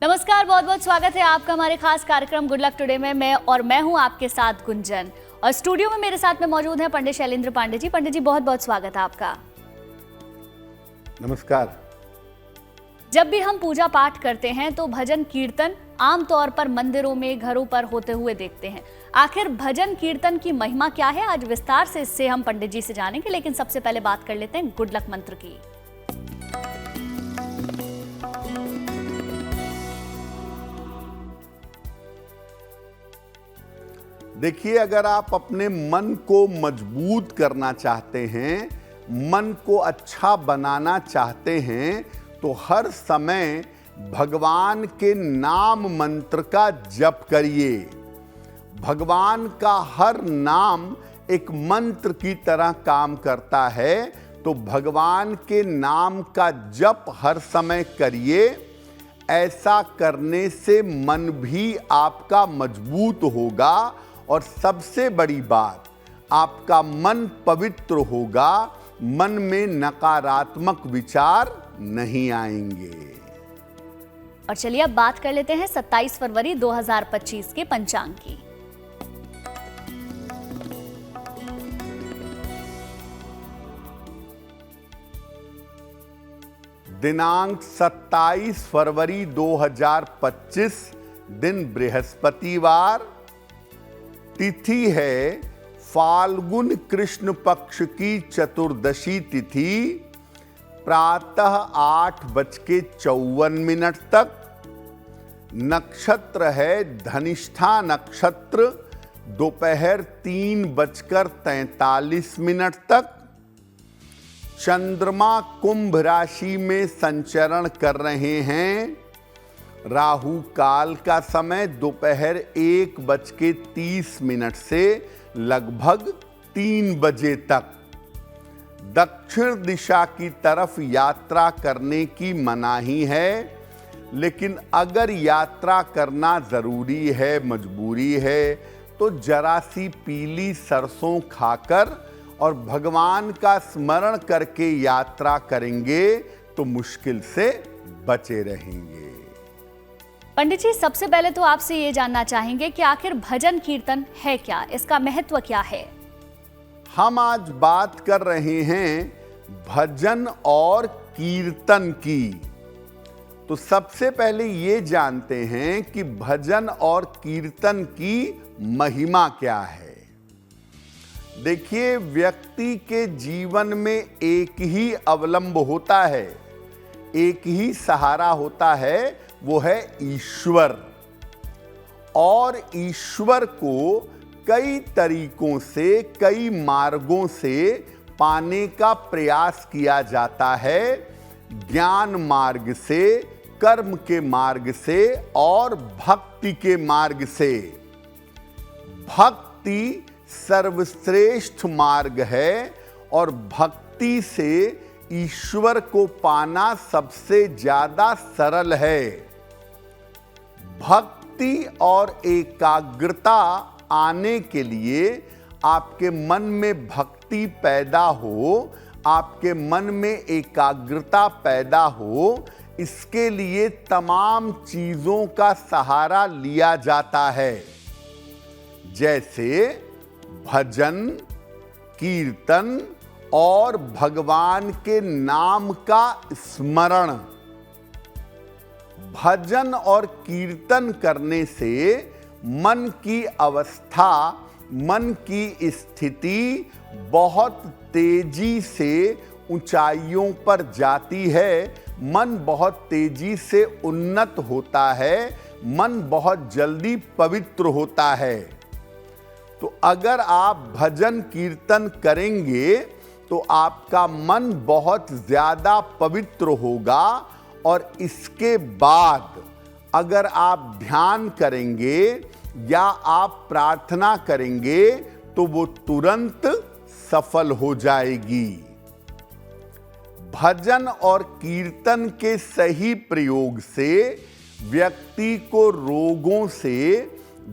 नमस्कार, बहुत बहुत स्वागत है आपका हमारे खास कार्यक्रम गुड लक टुडे में। मैं हूं आपके साथ गुंजन और स्टूडियो में मेरे साथ में मौजूद हैं पंडित शैलेंद्र पांडे जी। पंडित जी, बहुत बहुत स्वागत है आपका। नमस्कार। जब भी हम पूजा पाठ करते हैं तो भजन कीर्तन आमतौर पर मंदिरों में, घरों पर होते हुए देखते हैं। आखिर भजन कीर्तन की महिमा क्या है, आज विस्तार से इससे हम पंडित जी से जानेंगे। लेकिन सबसे पहले बात कर लेते हैं गुड लक मंत्र की। देखिए, अगर आप अपने मन को मजबूत करना चाहते हैं, मन को अच्छा बनाना चाहते हैं, तो हर समय भगवान के नाम मंत्र का जप करिए। भगवान का हर नाम एक मंत्र की तरह काम करता है, तो भगवान के नाम का जप हर समय करिए। ऐसा करने से मन भी आपका मजबूत होगा और सबसे बड़ी बात, आपका मन पवित्र होगा, मन में नकारात्मक विचार नहीं आएंगे। और चलिए अब बात कर लेते हैं 27 फरवरी 2025 के पंचांग की। दिनांक 27 फरवरी 2025, दिन बृहस्पतिवार, तिथि है फाल्गुन कृष्ण पक्ष की चतुर्दशी तिथि, प्रातः 8:54 तक। नक्षत्र है धनिष्ठा नक्षत्र, दोपहर 3:43 तक। चंद्रमा कुंभ राशि में संचरण कर रहे हैं। राहु काल का समय दोपहर 1:30 से लगभग 3 बजे तक। दक्षिण दिशा की तरफ यात्रा करने की मनाही है, लेकिन अगर यात्रा करना जरूरी है, मजबूरी है, तो जरा सी पीली सरसों खाकर और भगवान का स्मरण करके यात्रा करेंगे तो मुश्किल से बचे रहेंगे। पंडित जी, सबसे पहले तो आपसे ये जानना चाहेंगे कि आखिर भजन कीर्तन है क्या, इसका महत्व क्या है? हम आज बात कर रहे हैं भजन और कीर्तन की। तो सबसे पहले ये जानते हैं कि भजन और कीर्तन की महिमा क्या है। देखिए, व्यक्ति के जीवन में एक ही अवलंब होता है, एक ही सहारा होता है, वो है ईश्वर। और ईश्वर को कई तरीकों से, कई मार्गों से पाने का प्रयास किया जाता है। ज्ञान मार्ग से, कर्म के मार्ग से और भक्ति के मार्ग से। भक्ति सर्वश्रेष्ठ मार्ग है और भक्ति से ईश्वर को पाना सबसे ज्यादा सरल है। भक्ति और एकाग्रता आने के लिए, आपके मन में भक्ति पैदा हो, आपके मन में एकाग्रता पैदा हो, इसके लिए तमाम चीजों का सहारा लिया जाता है। जैसे भजन, कीर्तन और भगवान के नाम का स्मरण। भजन और कीर्तन करने से मन की अवस्था, मन की स्थिति बहुत तेजी से ऊंचाइयों पर जाती है। मन बहुत तेजी से उन्नत होता है, मन बहुत जल्दी पवित्र होता है। तो अगर आप भजन कीर्तन करेंगे तो आपका मन बहुत ज्यादा पवित्र होगा। और इसके बाद अगर आप ध्यान करेंगे या आप प्रार्थना करेंगे तो वो तुरंत सफल हो जाएगी। भजन और कीर्तन के सही प्रयोग से व्यक्ति को रोगों से,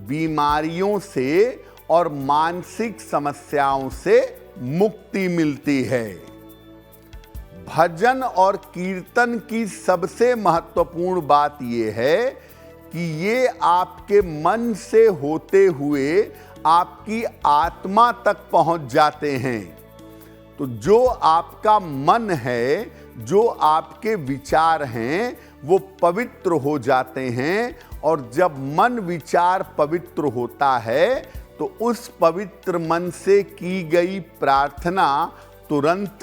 बीमारियों से और मानसिक समस्याओं से मुक्ति मिलती है। भजन और कीर्तन की सबसे महत्वपूर्ण बात यह है कि ये आपके मन से होते हुए आपकी आत्मा तक पहुंच जाते हैं। तो जो आपका मन है, जो आपके विचार हैं, वो पवित्र हो जाते हैं। और जब मन विचार पवित्र होता है तो उस पवित्र मन से की गई प्रार्थना तुरंत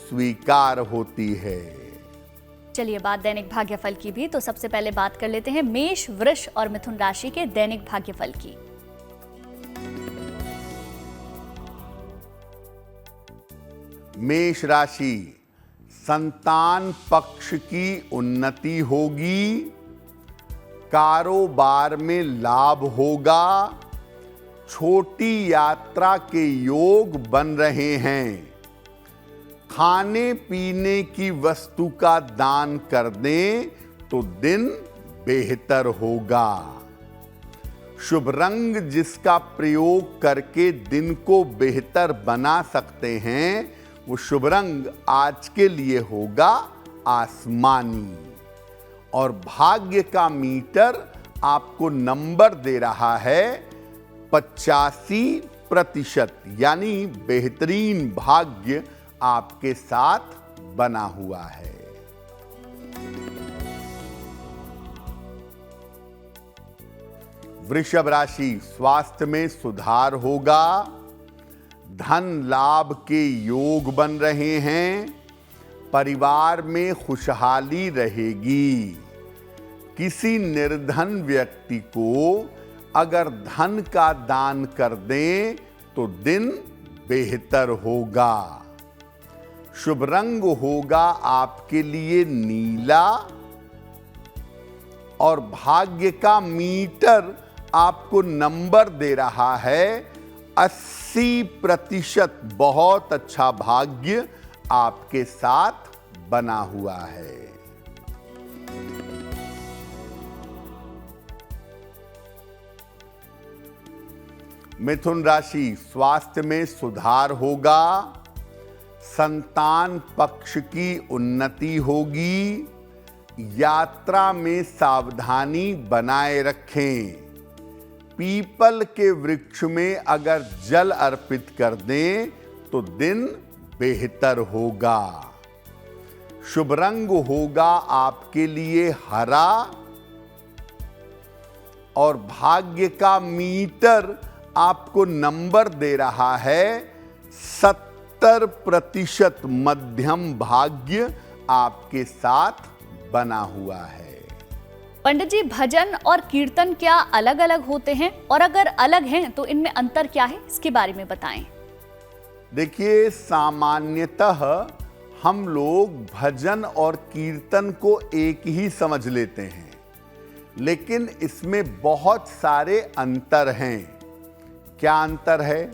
स्वीकार होती है। चलिए बात दैनिक भाग्यफल की भी, तो सबसे पहले बात कर लेते हैं मेष, वृष और मिथुन राशि के दैनिक भाग्यफल की। मेष राशि, संतान पक्ष की उन्नति होगी, कारोबार में लाभ होगा, छोटी यात्रा के योग बन रहे हैं, खाने पीने की वस्तु का दान कर दें तो दिन बेहतर होगा। शुभ रंग जिसका प्रयोग करके दिन को बेहतर बना सकते हैं, वो शुभ रंग आज के लिए होगा आसमानी। और भाग्य का मीटर आपको नंबर दे रहा है 85%, यानी बेहतरीन भाग्य आपके साथ बना हुआ है। वृषभ राशि, स्वास्थ्य में सुधार होगा, धन लाभ के योग बन रहे हैं, परिवार में खुशहाली रहेगी। किसी निर्धन व्यक्ति को अगर धन का दान कर दें तो दिन बेहतर होगा। शुभ रंग होगा आपके लिए नीला। और भाग्य का मीटर आपको नंबर दे रहा है 80%। बहुत अच्छा भाग्य आपके साथ बना हुआ है। मिथुन राशि, स्वास्थ्य में सुधार होगा, संतान पक्ष की उन्नति होगी, यात्रा में सावधानी बनाए रखें। पीपल के वृक्ष में अगर जल अर्पित कर दें तो दिन बेहतर होगा। शुभ रंग होगा आपके लिए हरा। और भाग्य का मीटर आपको नंबर दे रहा है 70%। मध्यम भाग्य आपके साथ बना हुआ है। पंडित जी, भजन और कीर्तन क्या अलग अलग होते हैं, और अगर अलग हैं तो इनमें अंतर क्या है, इसके बारे में बताएं। देखिए, सामान्यतः हम लोग भजन और कीर्तन को एक ही समझ लेते हैं, लेकिन इसमें बहुत सारे अंतर हैं। क्या अंतर है?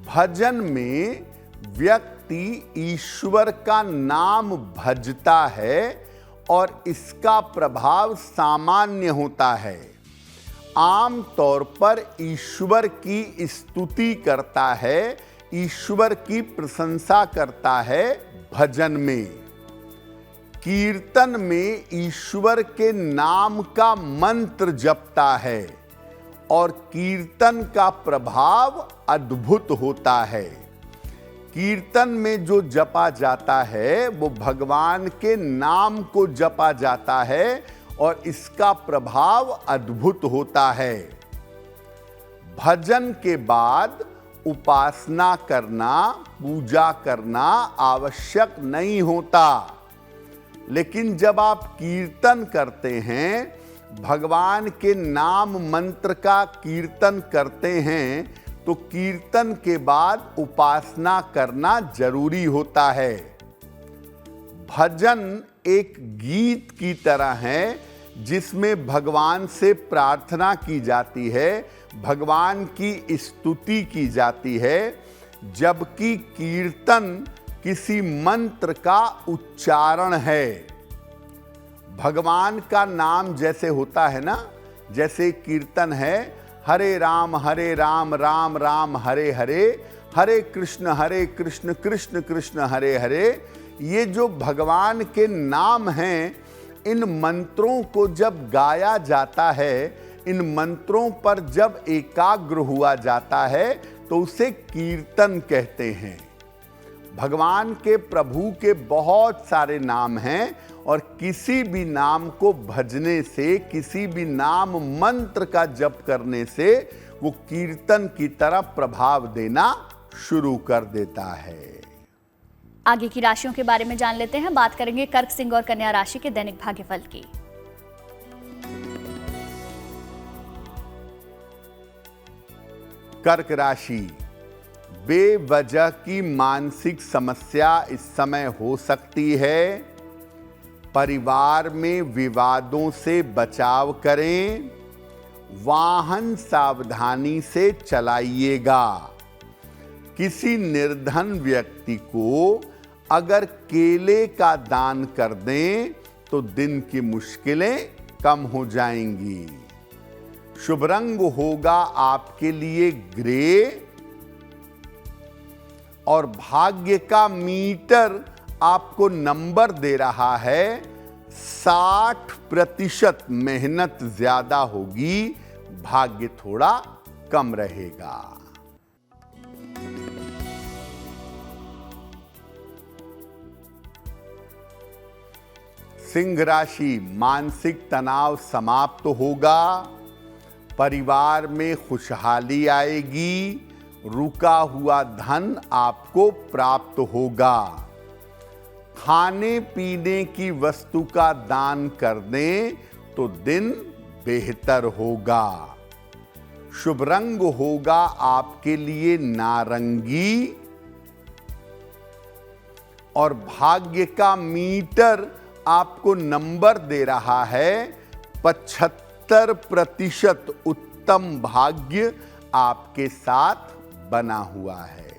भजन में व्यक्ति ईश्वर का नाम भजता है और इसका प्रभाव सामान्य होता है। आम तौर पर ईश्वर की स्तुति करता है, ईश्वर की प्रशंसा करता है भजन में। कीर्तन में ईश्वर के नाम का मंत्र जपता है और कीर्तन का प्रभाव अद्भुत होता है। कीर्तन में जो जपा जाता है वो भगवान के नाम को जपा जाता है और इसका प्रभाव अद्भुत होता है। भजन के बाद उपासना करना, पूजा करना आवश्यक नहीं होता, लेकिन जब आप कीर्तन करते हैं, भगवान के नाम मंत्र का कीर्तन करते हैं, तो कीर्तन के बाद उपासना करना जरूरी होता है। भजन एक गीत की तरह है जिसमें भगवान से प्रार्थना की जाती है, भगवान की स्तुति की जाती है, जबकि कीर्तन किसी मंत्र का उच्चारण है। भगवान का नाम जैसे होता है ना, जैसे कीर्तन है हरे राम राम राम हरे हरे, हरे कृष्ण कृष्ण कृष्ण हरे हरे, ये जो भगवान के नाम हैं, इन मंत्रों को जब गाया जाता है, इन मंत्रों पर जब एकाग्र हुआ जाता है, तो उसे कीर्तन कहते हैं। भगवान के प्रभु के बहुत सारे नाम हैं और किसी भी नाम को भजने से, किसी भी नाम मंत्र का जप करने से वो कीर्तन की तरफ प्रभाव देना शुरू कर देता है। आगे की राशियों के बारे में जान लेते हैं। बात करेंगे कर्क, सिंह और कन्या राशि के दैनिक भाग्यफल की। कर्क राशि, बेवजह की मानसिक समस्या इस समय हो सकती है। परिवार में विवादों से बचाव करें। वाहन सावधानी से चलाइएगा। किसी निर्धन व्यक्ति को अगर केले का दान कर दें तो दिन की मुश्किलें कम हो जाएंगी। शुभ रंग होगा आपके लिए ग्रे और भाग्य का मीटर आपको नंबर दे रहा है 60%। मेहनत ज्यादा होगी, भाग्य थोड़ा कम रहेगा। सिंह राशि, मानसिक तनाव समाप्त होगा। परिवार में खुशहाली आएगी। रुका हुआ धन आपको प्राप्त होगा। खाने पीने की वस्तु का दान कर दें तो दिन बेहतर होगा। शुभ रंग होगा आपके लिए नारंगी और भाग्य का मीटर आपको नंबर दे रहा है 75%। उत्तम भाग्य आपके साथ बना हुआ है।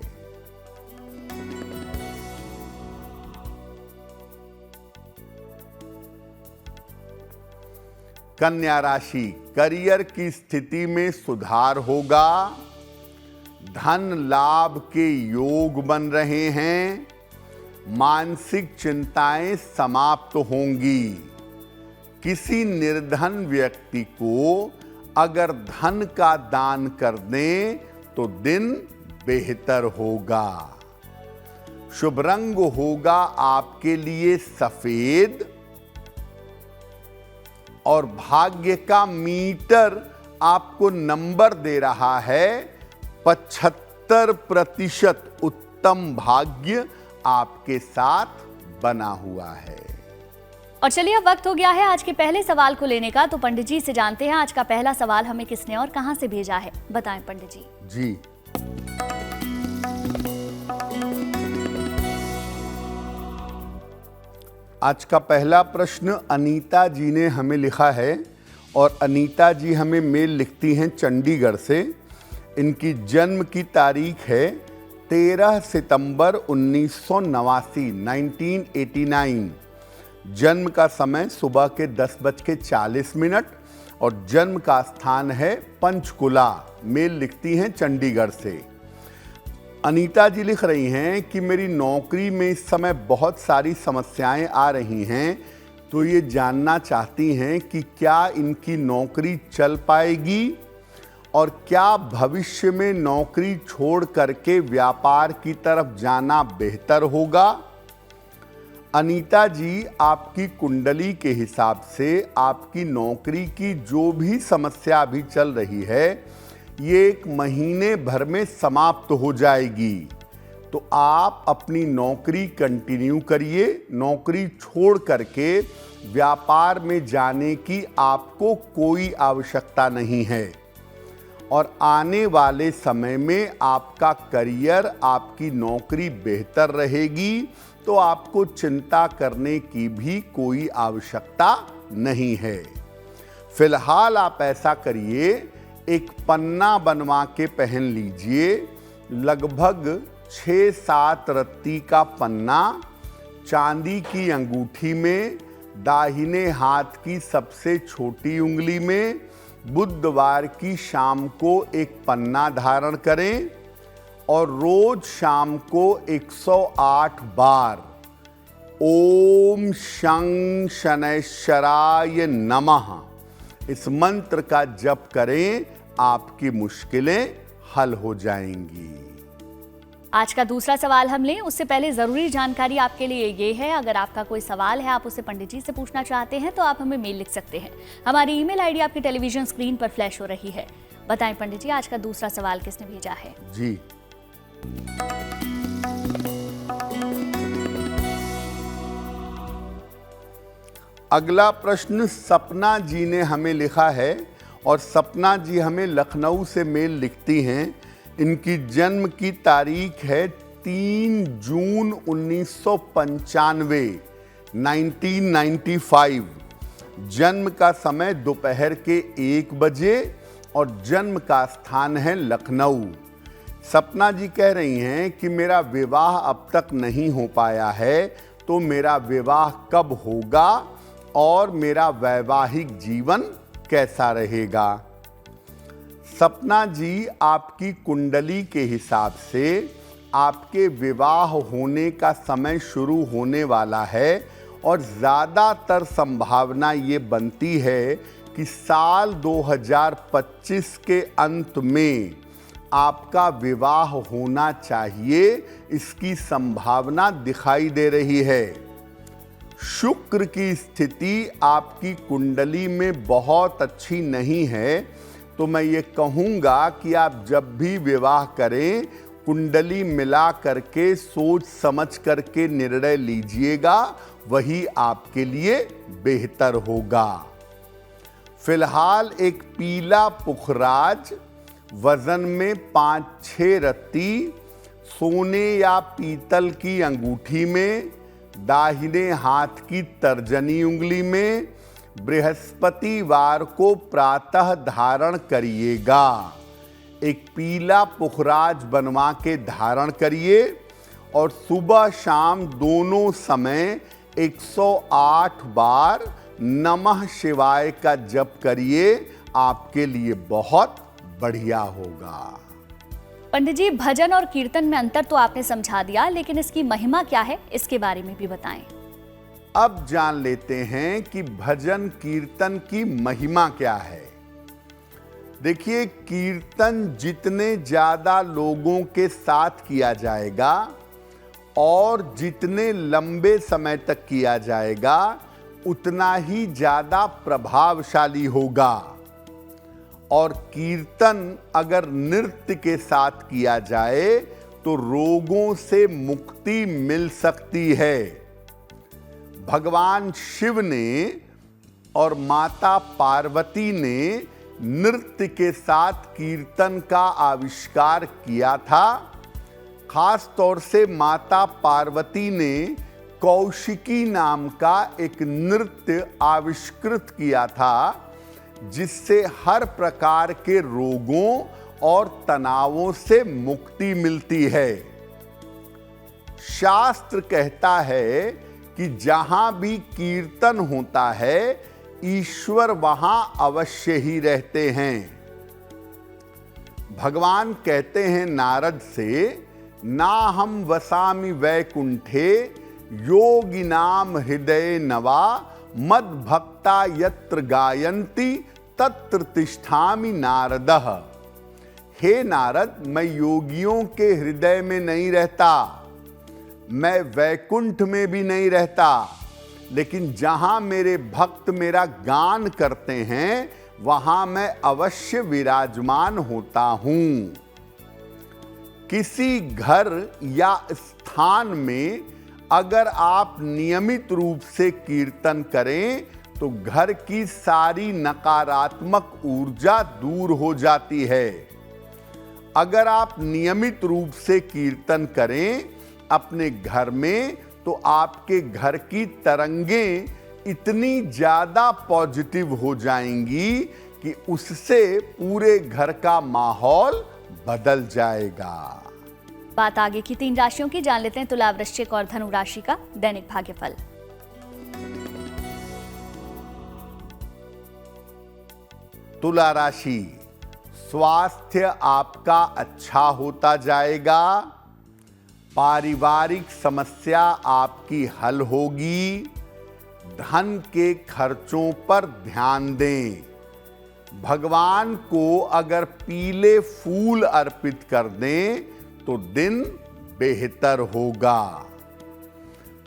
कन्या राशि, करियर की स्थिति में सुधार होगा। धन लाभ के योग बन रहे हैं। मानसिक चिंताएं समाप्त होंगी। किसी निर्धन व्यक्ति को अगर धन का दान कर दें तो दिन बेहतर होगा। शुभ रंग होगा आपके लिए सफेद और भाग्य का मीटर आपको नंबर दे रहा है 75%। उत्तम भाग्य आपके साथ बना हुआ है। और चलिए अब वक्त हो गया है आज के पहले सवाल को लेने का। तो पंडित जी से जानते हैं आज का पहला सवाल हमें किसने और कहां से भेजा है। बताएं पंडित जी। जी, आज का पहला प्रश्न अनीता जी ने हमें लिखा है और अनीता जी हमें मेल लिखती हैं चंडीगढ़ से। इनकी जन्म की तारीख है 13 सितंबर 1989। जन्म का समय सुबह के 10:40 और जन्म का स्थान है पंचकुला। मेल लिखती हैं चंडीगढ़ से। अनीता जी लिख रही हैं कि मेरी नौकरी में इस समय बहुत सारी समस्याएं आ रही हैं, तो ये जानना चाहती हैं कि क्या इनकी नौकरी चल पाएगी और क्या भविष्य में नौकरी छोड़ करके व्यापार की तरफ जाना बेहतर होगा। अनीता जी, आपकी कुंडली के हिसाब से आपकी नौकरी की जो भी समस्या अभी चल रही है, ये 1 महीने भर में समाप्त हो जाएगी। तो आप अपनी नौकरी कंटिन्यू करिए। नौकरी छोड़ करके व्यापार में जाने की आपको कोई आवश्यकता नहीं है और आने वाले समय में आपका करियर, आपकी नौकरी बेहतर रहेगी, तो आपको चिंता करने की भी कोई आवश्यकता नहीं है। फिलहाल आप ऐसा करिए, एक पन्ना बनवा के पहन लीजिए। लगभग 6-7 रत्ती का पन्ना चांदी की अंगूठी में, दाहिने हाथ की सबसे छोटी उंगली में, बुधवार की शाम को एक पन्ना धारण करें और रोज शाम को 108 बार ओम शं शनैश्चराय नमः। इस मंत्र का जप करें, आपकी मुश्किलें हल हो जाएंगी। आज का दूसरा सवाल हम लें उससे पहले जरूरी जानकारी आपके लिए ये है, अगर आपका कोई सवाल है, आप उसे पंडित जी से पूछना चाहते हैं तो आप हमें मेल लिख सकते हैं। हमारी ईमेल आईडी आपकी टेलीविजन स्क्रीन पर फ्लैश हो रही है। बताएं पंडित जी, आज का दूसरा सवाल किसने भेजा है? जी, अगला प्रश्न सपना जी ने हमें लिखा है और सपना जी हमें लखनऊ से मेल लिखती हैं। इनकी जन्म की तारीख है 3 जून 1995, 1995। जन्म का समय दोपहर के 1 बजे और जन्म का स्थान है लखनऊ। सपना जी कह रही हैं कि मेरा विवाह अब तक नहीं हो पाया है, तो मेरा विवाह कब होगा और मेरा वैवाहिक जीवन कैसा रहेगा? सपना जी, आपकी कुंडली के हिसाब से आपके विवाह होने का समय शुरू होने वाला है और ज़्यादातर संभावना ये बनती है कि साल 2025 के अंत में आपका विवाह होना चाहिए, इसकी संभावना दिखाई दे रही है। शुक्र की स्थिति आपकी कुंडली में बहुत अच्छी नहीं है, तो मैं ये कहूँगा कि आप जब भी विवाह करें, कुंडली मिला करके सोच समझ करके निर्णय लीजिएगा, वही आपके लिए बेहतर होगा। फिलहाल एक पीला पुखराज, वजन में 5-6 रत्ती, सोने या पीतल की अंगूठी में, दाहिने हाथ की तर्जनी उंगली में, बृहस्पतिवार को प्रातः धारण करिएगा। एक पीला पुखराज बनवा के धारण करिए और सुबह शाम दोनों समय 108 बार नमः शिवाय का जप करिए, आपके लिए बहुत बढ़िया होगा। पंडित जी, भजन और कीर्तन में अंतर तो आपने समझा दिया, लेकिन इसकी महिमा क्या है, इसके बारे में भी बताएं। अब जान लेते हैं कि भजन कीर्तन की महिमा क्या है। देखिए, कीर्तन जितने ज्यादा लोगों के साथ किया जाएगा और जितने लंबे समय तक किया जाएगा, उतना ही ज्यादा प्रभावशाली होगा। और कीर्तन अगर नृत्य के साथ किया जाए तो रोगों से मुक्ति मिल सकती है। भगवान शिव ने और माता पार्वती ने नृत्य के साथ कीर्तन का आविष्कार किया था। खास तौर से माता पार्वती ने कौशिकी नाम का एक नृत्य आविष्कृत किया था, जिससे हर प्रकार के रोगों और तनावों से मुक्ति मिलती है। शास्त्र कहता है कि जहां भी कीर्तन होता है, ईश्वर वहां अवश्य ही रहते हैं। भगवान कहते हैं नारद से, ना हम वसामि वैकुंठे योगिनाम हृदय नवा मद भक्ता यत्र गायन्ति तत्र तिष्ठामि नारदः। हे नारद, मैं योगियों के हृदय में नहीं रहता, मैं वैकुंठ में भी नहीं रहता, लेकिन जहां मेरे भक्त मेरा गान करते हैं, वहां मैं अवश्य विराजमान होता हूं। किसी घर या स्थान में अगर आप नियमित रूप से कीर्तन करें तो घर की सारी नकारात्मक ऊर्जा दूर हो जाती है। अगर आप नियमित रूप से कीर्तन करें अपने घर में, तो आपके घर की तरंगें इतनी ज्यादा पॉजिटिव हो जाएंगी कि उससे पूरे घर का माहौल बदल जाएगा। बात आगे की 3 राशियों की जान लेते हैं। तुला, वृश्चिक और धनु राशि का दैनिक भाग्यफल। तुला राशि, स्वास्थ्य आपका अच्छा होता जाएगा। पारिवारिक समस्या आपकी हल होगी। धन के खर्चों पर ध्यान दें। भगवान को अगर पीले फूल अर्पित कर दें तो दिन बेहतर होगा।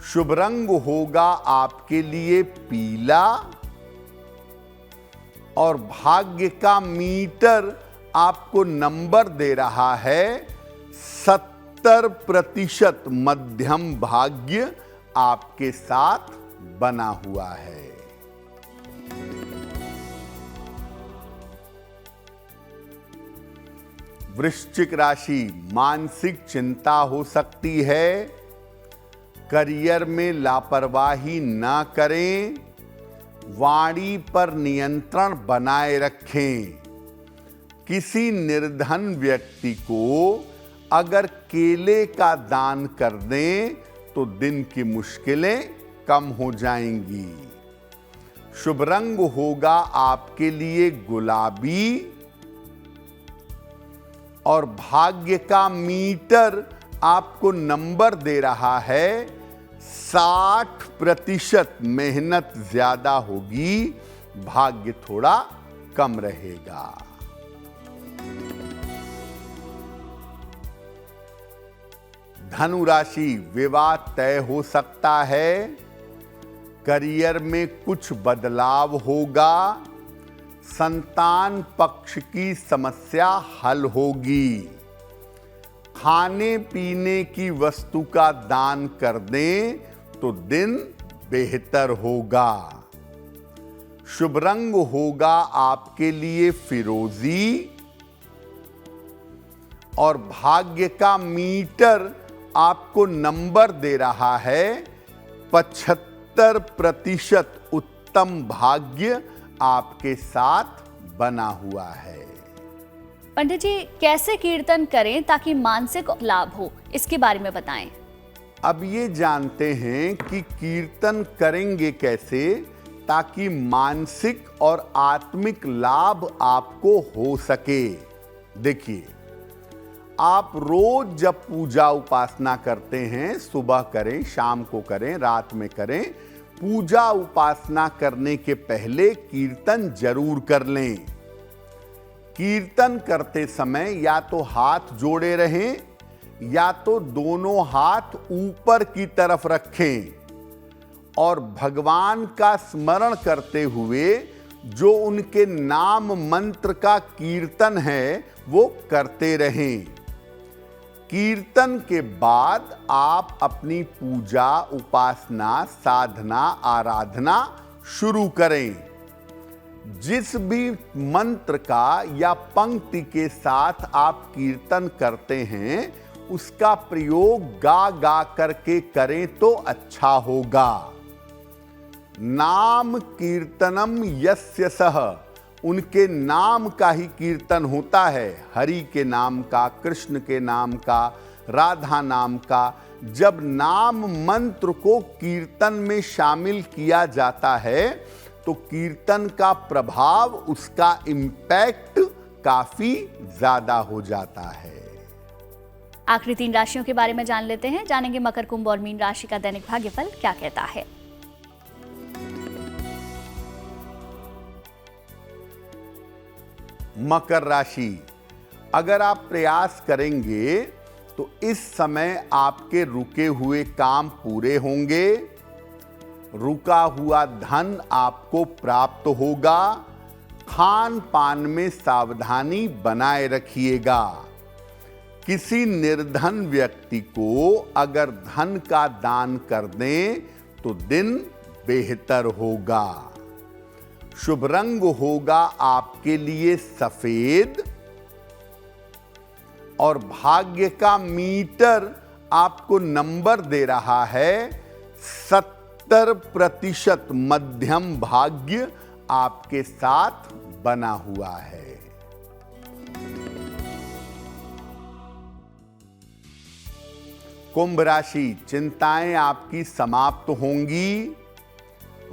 शुभ रंग होगा आपके लिए पीला और भाग्य का मीटर आपको नंबर दे रहा है 70% मध्यम भाग्य आपके साथ बना हुआ है। वृश्चिक राशि, मानसिक चिंता हो सकती है। करियर में लापरवाही ना करें। वाणी पर नियंत्रण बनाए रखें। किसी निर्धन व्यक्ति को अगर केले का दान कर दें तो दिन की मुश्किलें कम हो जाएंगी। शुभ रंग होगा आपके लिए गुलाबी और भाग्य का मीटर आपको नंबर दे रहा है 60%। मेहनत ज्यादा होगी, भाग्य थोड़ा कम रहेगा। धनु राशि, विवाह तय हो सकता है। करियर में कुछ बदलाव होगा। संतान पक्ष की समस्या हल होगी। खाने पीने की वस्तु का दान कर दें तो दिन बेहतर होगा। शुभ रंग होगा आपके लिए फिरोजी और भाग्य का मीटर आपको नंबर दे रहा है 75%। उत्तम भाग्य आपके साथ बना हुआ है। पंडित जी, कैसे कीर्तन करें ताकि मानसिक लाभ हो, इसके बारे में बताएं। अब ये जानते हैं कि कीर्तन करेंगे कैसे ताकि मानसिक और आत्मिक लाभ आपको हो सके। देखिए, आप रोज जब पूजा उपासना करते हैं, सुबह करें, शाम को करें, रात में करें, पूजा उपासना करने के पहले कीर्तन जरूर कर लें। कीर्तन करते समय या तो हाथ जोड़े रहें या तो दोनों हाथ ऊपर की तरफ रखें और भगवान का स्मरण करते हुए जो उनके नाम मंत्र का कीर्तन है वो करते रहें। कीर्तन के बाद आप अपनी पूजा, उपासना, साधना, आराधना शुरू करें। जिस भी मंत्र का या पंक्ति के साथ आप कीर्तन करते हैं उसका प्रयोग गा गा करके करें तो अच्छा होगा। नाम कीर्तनम यस्य सह, उनके नाम का ही कीर्तन होता है। हरि के नाम का, कृष्ण के नाम का, राधा नाम का। जब नाम मंत्र को कीर्तन में शामिल किया जाता है तो कीर्तन का प्रभाव, उसका इम्पैक्ट काफी ज्यादा हो जाता है। आखिरी 3 राशियों के बारे में जान लेते हैं। जानेंगे मकर, कुंभ और मीन राशि का दैनिक भाग्यफल क्या कहता है। मकर राशि, अगर आप प्रयास करेंगे तो इस समय आपके रुके हुए काम पूरे होंगे। रुका हुआ धन आपको प्राप्त होगा। खान पान में सावधानी बनाए रखिएगा। किसी निर्धन व्यक्ति को अगर धन का दान कर दें तो दिन बेहतर होगा। शुभ रंग होगा आपके लिए सफेद और भाग्य का मीटर आपको नंबर दे रहा है 70%। मध्यम भाग्य आपके साथ बना हुआ है। कुंभ राशि, चिंताएं आपकी समाप्त होंगी।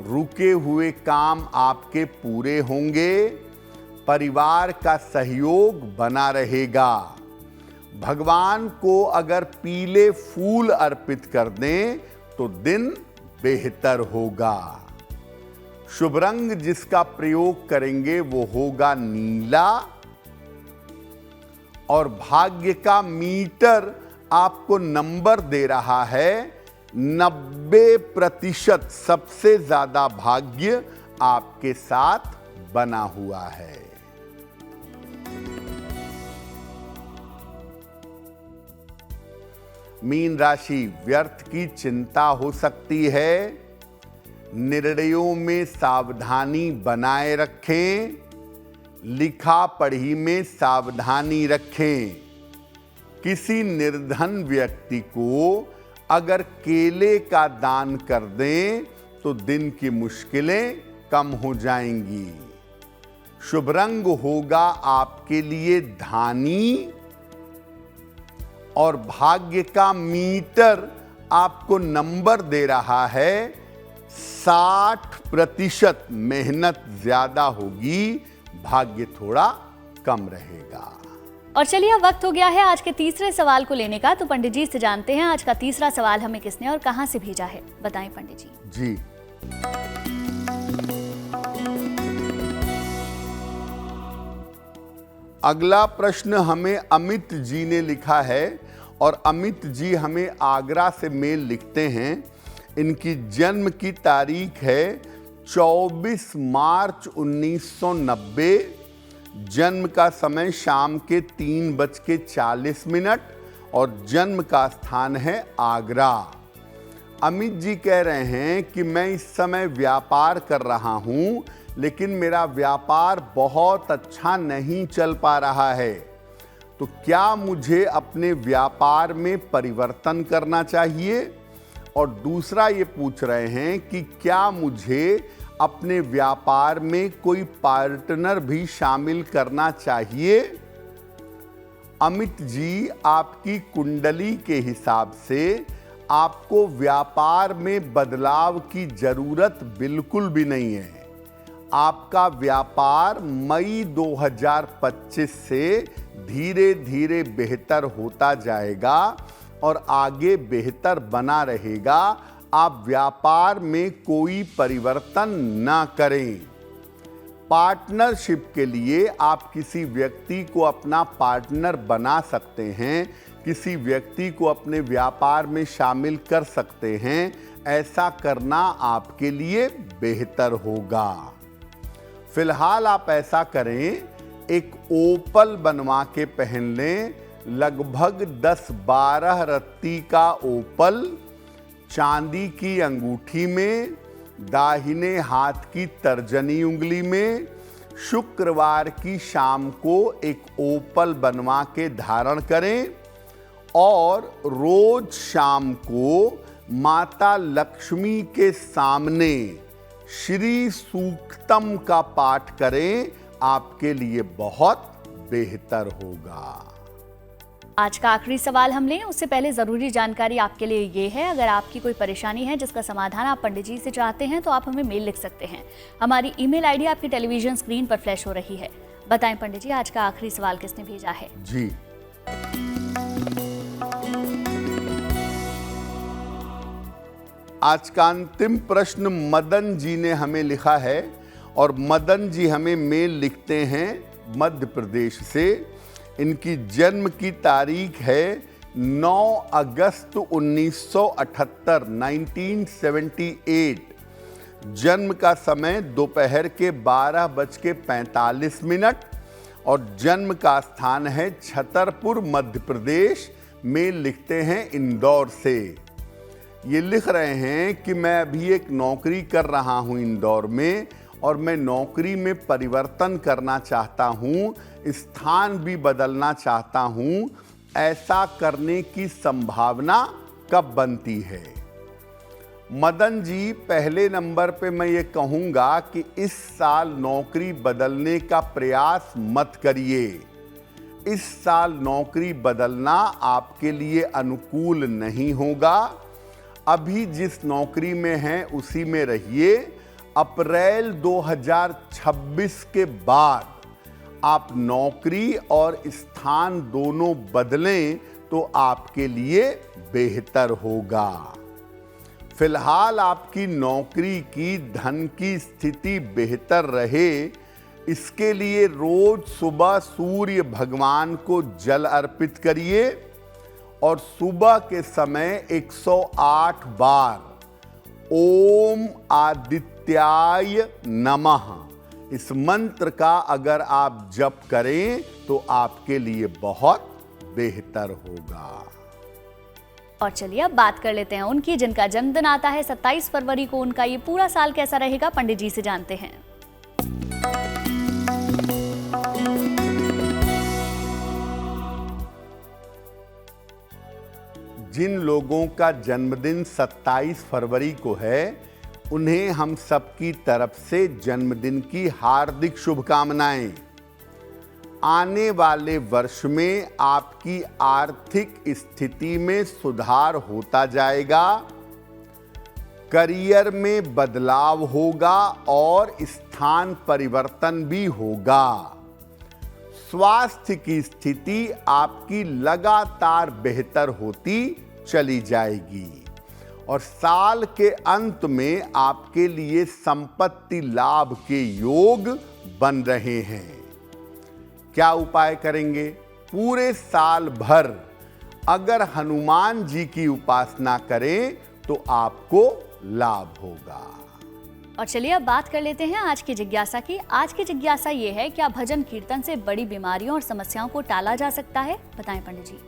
रुके हुए काम आपके पूरे होंगे। परिवार का सहयोग बना रहेगा। भगवान को अगर पीले फूल अर्पित कर दें तो दिन बेहतर होगा। शुभ रंग जिसका प्रयोग करेंगे वो होगा नीला। और भाग्य का मीटर आपको नंबर दे रहा है 90%। सबसे ज्यादा भाग्य आपके साथ बना हुआ है। मीन राशि, व्यर्थ की चिंता हो सकती है। निर्णयों में सावधानी बनाए रखें। लिखा पढ़ी में सावधानी रखें। किसी निर्धन व्यक्ति को अगर केले का दान कर दें तो दिन की मुश्किलें कम हो जाएंगी। शुभ रंग होगा आपके लिए धानी। और भाग्य का मीटर आपको नंबर दे रहा है 60%। मेहनत ज्यादा होगी, भाग्य थोड़ा कम रहेगा। और चलिए अब वक्त हो गया है आज के तीसरे सवाल को लेने का। तो पंडित जी से जानते हैं आज का तीसरा सवाल हमें किसने और कहां से भेजा है, बताएं पंडित जी। जी, अगला प्रश्न हमें अमित जी ने लिखा है और अमित जी हमें आगरा से मेल लिखते हैं। इनकी जन्म की तारीख है 24 मार्च 1990। जन्म का समय शाम के 3:40 और जन्म का स्थान है आगरा। अमित जी कह रहे हैं कि मैं इस समय व्यापार कर रहा हूं, लेकिन मेरा व्यापार बहुत अच्छा नहीं चल पा रहा है। तो क्या मुझे अपने व्यापार में परिवर्तन करना चाहिए? और दूसरा ये पूछ रहे हैं कि क्या मुझे अपने व्यापार में कोई पार्टनर भी शामिल करना चाहिए? अमित जी, आपकी कुंडली के हिसाब से आपको व्यापार में बदलाव की जरूरत बिल्कुल भी नहीं है। आपका व्यापार मई 2025 से धीरे धीरे बेहतर होता जाएगा और आगे बेहतर बना रहेगा। आप व्यापार में कोई परिवर्तन ना करें। पार्टनरशिप के लिए आप किसी व्यक्ति को अपना पार्टनर बना सकते हैं, किसी व्यक्ति को अपने व्यापार में शामिल कर सकते हैं। ऐसा करना आपके लिए बेहतर होगा। फिलहाल आप ऐसा करें, एक ओपल बनवा के पहन लें। लगभग 10-12 रत्ती का ओपल चांदी की अंगूठी में, दाहिने हाथ की तर्जनी उंगली में। शुक्रवार की शाम को एक ओपल बनवा के धारण करें और रोज शाम को माता लक्ष्मी के सामने श्री सूक्तम का पाठ करें। आपके लिए बहुत बेहतर होगा। आज का आखिरी सवाल हम लें उससे पहले जरूरी जानकारी आपके लिए ये है, अगर आपकी कोई परेशानी है जिसका समाधान आप पंडित जी से चाहते हैं तो आप हमें मेल लिख सकते हैं। हमारी ईमेल आईडी आपकी टेलीविजन स्क्रीन पर फ्लैश हो रही है। बताएं पंडित जी, आज का आखिरी सवाल किसने भेजा है? जी, आज का अंतिम प्रश्न मदन जी ने हमें लिखा है और मदन जी हमें मेल लिखते हैं मध्य प्रदेश से। इनकी जन्म की तारीख है 9 अगस्त 1978, 1978। जन्म का समय दोपहर के 12:45 और जन्म का स्थान है छतरपुर, मध्य प्रदेश। मेल लिखते हैं इंदौर से। ये लिख रहे हैं कि मैं अभी एक नौकरी कर रहा हूं इंदौर में और मैं नौकरी में परिवर्तन करना चाहता हूं, स्थान भी बदलना चाहता हूं। ऐसा करने की संभावना कब बनती है? मदन जी, पहले नंबर पे मैं ये कहूंगा कि इस साल नौकरी बदलने का प्रयास मत करिए। इस साल नौकरी बदलना आपके लिए अनुकूल नहीं होगा। अभी जिस नौकरी में हैं उसी में रहिए। अप्रैल 2026 के बाद आप नौकरी और स्थान दोनों बदलें तो आपके लिए बेहतर होगा। फिलहाल आपकी नौकरी की धन की स्थिति बेहतर रहे, इसके लिए रोज सुबह सूर्य भगवान को जल अर्पित करिए और सुबह के समय 108 बार ओम आदित्याय नमः इस मंत्र का अगर आप जप करें तो आपके लिए बहुत बेहतर होगा। और चलिए अब बात कर लेते हैं उनकी जिनका जन्मदिन आता है 27 फरवरी को। उनका ये पूरा साल कैसा रहेगा, पंडित जी से जानते हैं। जिन लोगों का जन्मदिन 27 फरवरी को है, उन्हें हम सबकी तरफ से जन्मदिन की हार्दिक शुभकामनाएं। आने वाले वर्ष में आपकी आर्थिक स्थिति में सुधार होता जाएगा, करियर में बदलाव होगा और स्थान परिवर्तन भी होगा। स्वास्थ्य की स्थिति आपकी लगातार बेहतर होती चली जाएगी और साल के अंत में आपके लिए संपत्ति लाभ के योग बन रहे हैं। क्या उपाय करेंगे? पूरे साल भर अगर हनुमान जी की उपासना करें तो आपको लाभ होगा। और चलिए अब बात कर लेते हैं आज की जिज्ञासा की। आज की जिज्ञासा ये है, क्या भजन कीर्तन से बड़ी बीमारियों और समस्याओं को टाला जा सकता है? बताएं पंडित जी।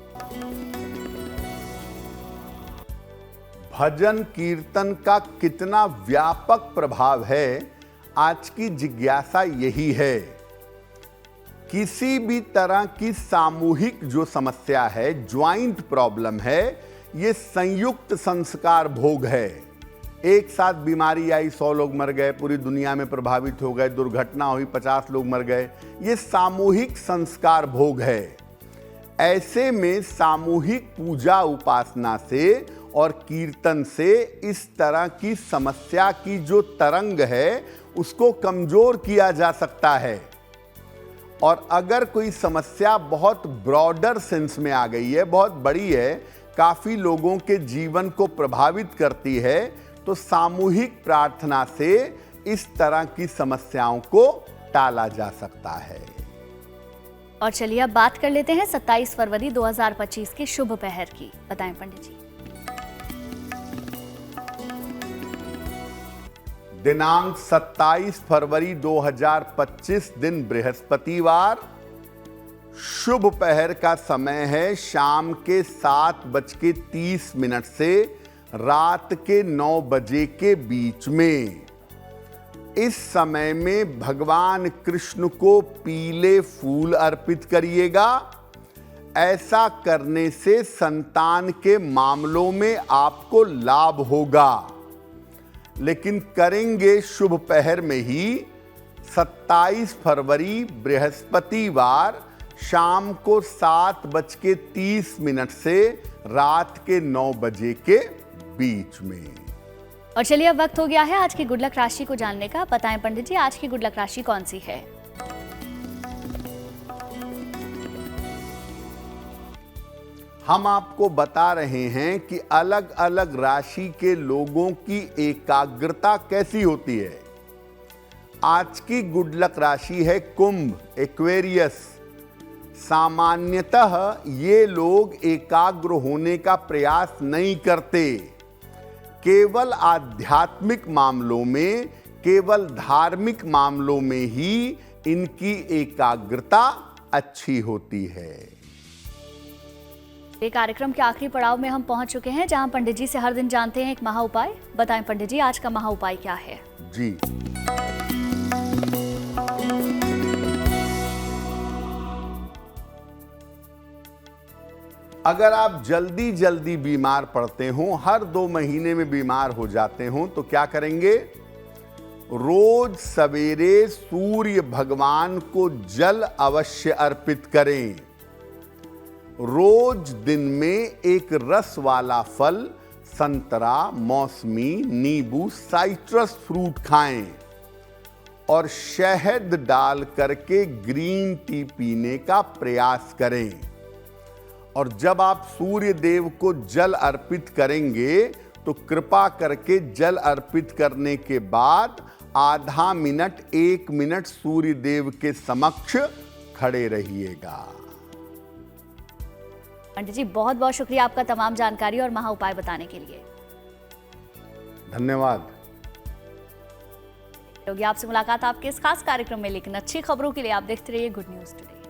भजन कीर्तन का कितना व्यापक प्रभाव है, आज की जिज्ञासा यही है। किसी भी तरह की सामूहिक जो समस्या है, ज्वाइंट प्रॉब्लम है, ये संयुक्त संस्कार भोग है। एक साथ बीमारी आई, 100 लोग मर गए, पूरी दुनिया में प्रभावित हो गए, दुर्घटना हुई, 50 लोग मर गए, ये सामूहिक संस्कार भोग है। ऐसे में सामूहिक पूजा उपासना से और कीर्तन से इस तरह की समस्या की जो तरंग है उसको कमजोर किया जा सकता है। और अगर कोई समस्या बहुत ब्रॉडर सेंस में आ गई है, बहुत बड़ी है, काफी लोगों के जीवन को प्रभावित करती है, तो सामूहिक प्रार्थना से इस तरह की समस्याओं को टाला जा सकता है। और चलिए अब बात कर लेते हैं 27 फरवरी 2025 के शुभ पहर की। बताएं पंडित जी। दिनांक 27 फरवरी 2025 दिन बृहस्पतिवार। शुभ पहर का समय है शाम के 7:30 से रात के 9 बजे के बीच में। इस समय में भगवान कृष्ण को पीले फूल अर्पित करिएगा। ऐसा करने से संतान के मामलों में आपको लाभ होगा, लेकिन करेंगे शुभ पहर में ही 27 फरवरी बृहस्पतिवार शाम को 7:30 से रात के 9 बजे के बीच में। और चलिए अब वक्त हो गया है आज की गुड लक राशि को जानने का। बताएं पंडित जी, आज की गुड लक राशि कौन सी है? हम आपको बता रहे हैं कि अलग अलग राशि के लोगों की एकाग्रता कैसी होती है। आज की गुड लक राशि है कुंभ, एक्वेरियस। सामान्यतः ये लोग एकाग्र होने का प्रयास नहीं करते। केवल आध्यात्मिक मामलों में, केवल धार्मिक मामलों में ही इनकी एकाग्रता अच्छी होती है। ये कार्यक्रम के आखिरी पड़ाव में हम पहुंच चुके हैं, जहां पंडित जी से हर दिन जानते हैं एक महा उपाय। बताएं पंडित जी, आज का महा उपाय क्या है? जी, अगर आप जल्दी जल्दी बीमार पड़ते हो, हर 2 महीने में बीमार हो जाते हो, तो क्या करेंगे? रोज सवेरे सूर्य भगवान को जल अवश्य अर्पित करें। रोज दिन में एक रस वाला फल, संतरा, मौसमी, नींबू, साइट्रस फ्रूट खाएं और शहद डाल करके ग्रीन टी पीने का प्रयास करें। और जब आप सूर्य देव को जल अर्पित करेंगे तो कृपा करके जल अर्पित करने के बाद आधा मिनट 1 मिनट सूर्य देव के समक्ष खड़े रहिएगा। पंडित जी बहुत बहुत शुक्रिया आपका तमाम जानकारी और महा उपाय बताने के लिए। धन्यवाद। होगी आपसे मुलाकात आपके इस खास कार्यक्रम में, लेकिन अच्छी खबरों के लिए आप देखते रहिए गुड न्यूज टुडे।